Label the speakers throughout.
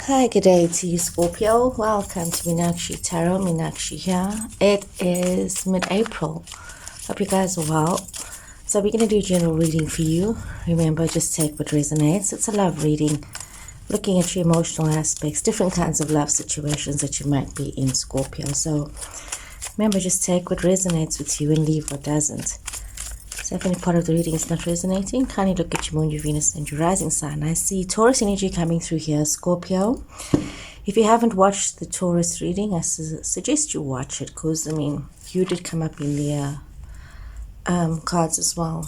Speaker 1: Hi, good day to you, Scorpio. Welcome to Meenakshi Tarot. Meenakshi here. It is mid-April. Hope you guys are well. So we're going to do a general reading for you. Remember, just take what resonates. It's a love reading, looking at your emotional aspects, different kinds of love situations that you might be in, Scorpio. So remember, just take what resonates with you and leave what doesn't. So if any part of the reading is not resonating, kindly look at your moon, your Venus, and your rising sign. I see Taurus energy coming through here, Scorpio. If you haven't watched the Taurus reading, I suggest you watch it because, you did come up in the cards as well.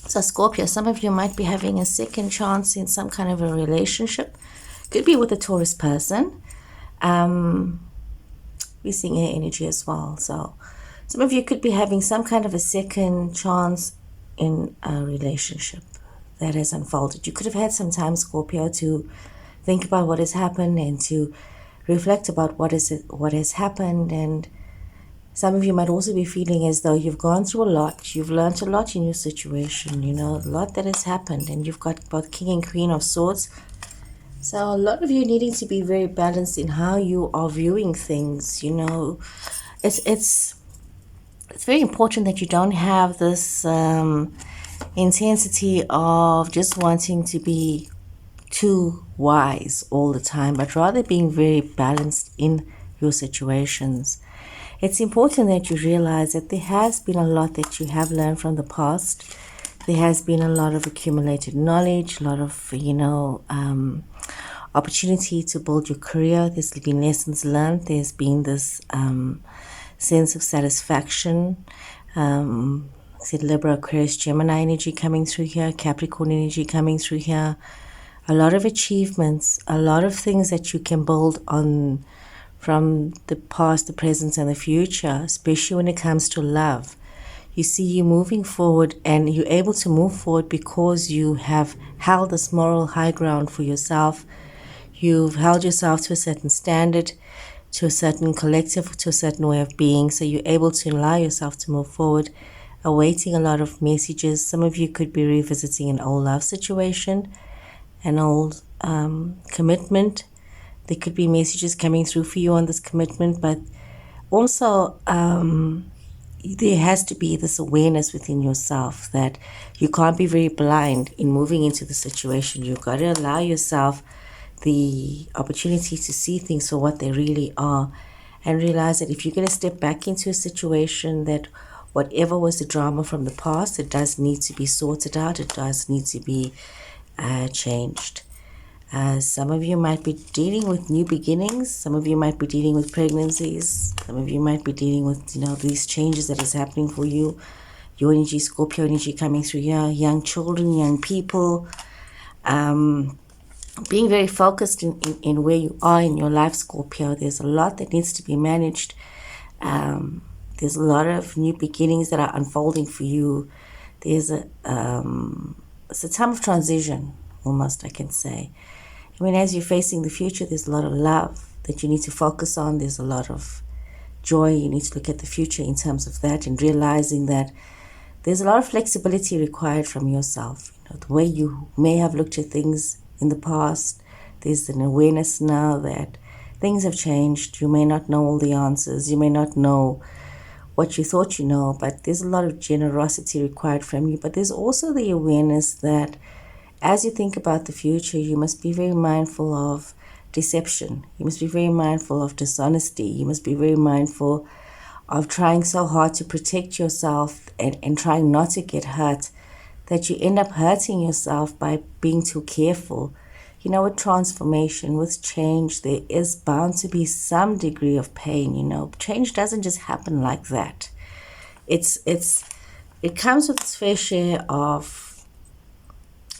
Speaker 1: So Scorpio, some of you might be having a second chance in some kind of a relationship. Could be with a Taurus person. We're seeing air energy as well. So some of you could be having some kind of a second chance in a relationship that has unfolded. You could have had some time, Scorpio, to think about what has happened and to reflect about what has happened. And some of you might also be feeling as though you've gone through a lot. You've learned a lot in your situation, a lot that has happened. And you've got both King and Queen of Swords. So a lot of you needing to be very balanced in how you are viewing things, It's very important that you don't have this intensity of just wanting to be too wise all the time, but rather being very balanced in your situations. It's important that you realize that there has been a lot that you have learned from the past. There has been a lot of accumulated knowledge, a lot of, opportunity to build your career. There's been lessons learned. There's been this sense of satisfaction. Said Libra, Aquarius, Gemini energy coming through here, Capricorn energy coming through here. A lot of achievements, a lot of things that you can build on from the past, the present, and the future, especially when it comes to love. You see you moving forward, and you're able to move forward because you have held this moral high ground for yourself. You've held yourself to a certain standard, to a certain collective, to a certain way of being. So you're able to allow yourself to move forward, awaiting a lot of messages. Some of you could be revisiting an old love situation, an old commitment. There could be messages coming through for you on this commitment, but also there has to be this awareness within yourself that you can't be very blind in moving into the situation. You've got to allow yourself the opportunity to see things for what they really are, and realize that if you're going to step back into a situation, that whatever was the drama from the past, it does need to be sorted out. It does need to be changed. Some of you might be dealing with new beginnings. Some of you might be dealing with pregnancies. Some of you might be dealing with, these changes that is happening for you. Your energy, Scorpio energy coming through here. Young children, young people. Being very focused in where you are in your life, Scorpio. There's a lot that needs to be managed. There's a lot of new beginnings that are unfolding for you. It's a time of transition, almost, I can say. As you're facing the future, there's a lot of love that you need to focus on. There's a lot of joy. You need to look at the future in terms of that, and realizing that there's a lot of flexibility required from yourself. The way you may have looked at things in the past, there's an awareness now that things have changed. You may not know all the answers. You may not know what you thought you know, but there's a lot of generosity required from you. But there's also the awareness that as you think about the future, you must be very mindful of deception. You must be very mindful of dishonesty. You must be very mindful of trying so hard to protect yourself and trying not to get hurt, that you end up hurting yourself by being too careful. With transformation, with change, there is bound to be some degree of pain. Change doesn't just happen like that. It comes with its fair share of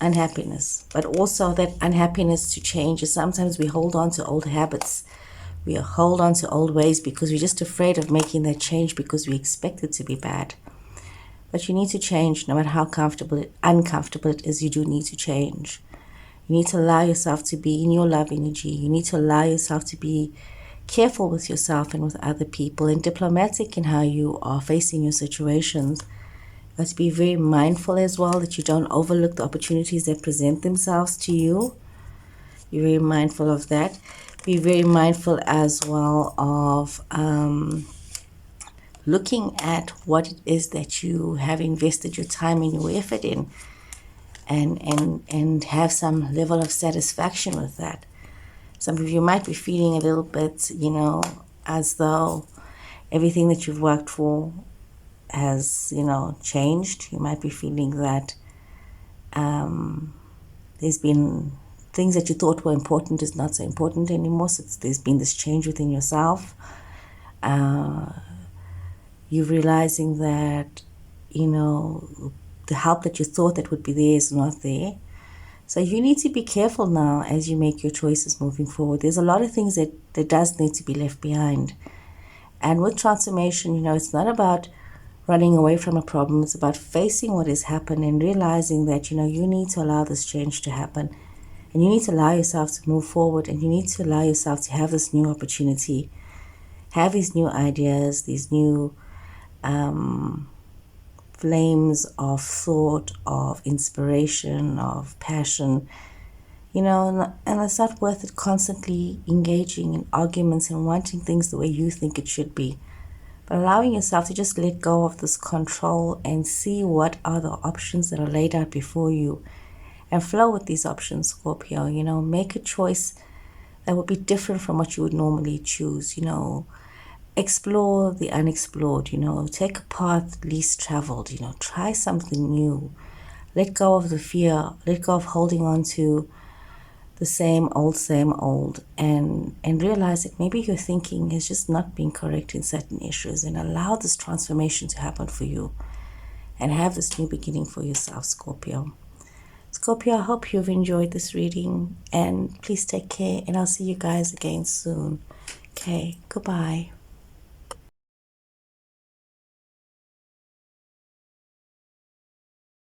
Speaker 1: unhappiness, but also that unhappiness to change is sometimes we hold on to old habits. We hold on to old ways because we're just afraid of making that change because we expect it to be bad. But you need to change. No matter how uncomfortable it is, you do need to change. You need to allow yourself to be in your love energy. You need to allow yourself to be careful with yourself and with other people, and diplomatic in how you are facing your situations. You have to be very mindful as well that you don't overlook the opportunities that present themselves to you. Be very mindful of that. Be very mindful as well of looking at what it is that you have invested your time and your effort in, and have some level of satisfaction with that. Some of you might be feeling a little bit, as though everything that you've worked for has, changed. You might be feeling that there's been things that you thought were important is not so important anymore. So there's been this change within yourself. You're realizing that, the help that you thought that would be there is not there. So you need to be careful now as you make your choices moving forward. There's a lot of things that does need to be left behind. And with transformation, it's not about running away from a problem. It's about facing what has happened and realizing that, you need to allow this change to happen. And you need to allow yourself to move forward, and you need to allow yourself to have this new opportunity, have these new ideas, these new flames of thought, of inspiration, of passion, and it's not worth it constantly engaging in arguments and wanting things the way you think it should be. But allowing yourself to just let go of this control and see what are the options that are laid out before you, and flow with these options, Scorpio. Make a choice that would be different from what you would normally choose. Explore the unexplored. Take a path least traveled. Try something new. Let go of the fear. Let go of holding on to the same old, and realize that maybe your thinking is just not being correct in certain issues, and allow this transformation to happen for you and have this new beginning for yourself, Scorpio. Scorpio, I hope you've enjoyed this reading, and please take care, and I'll see you guys again soon. Okay, goodbye.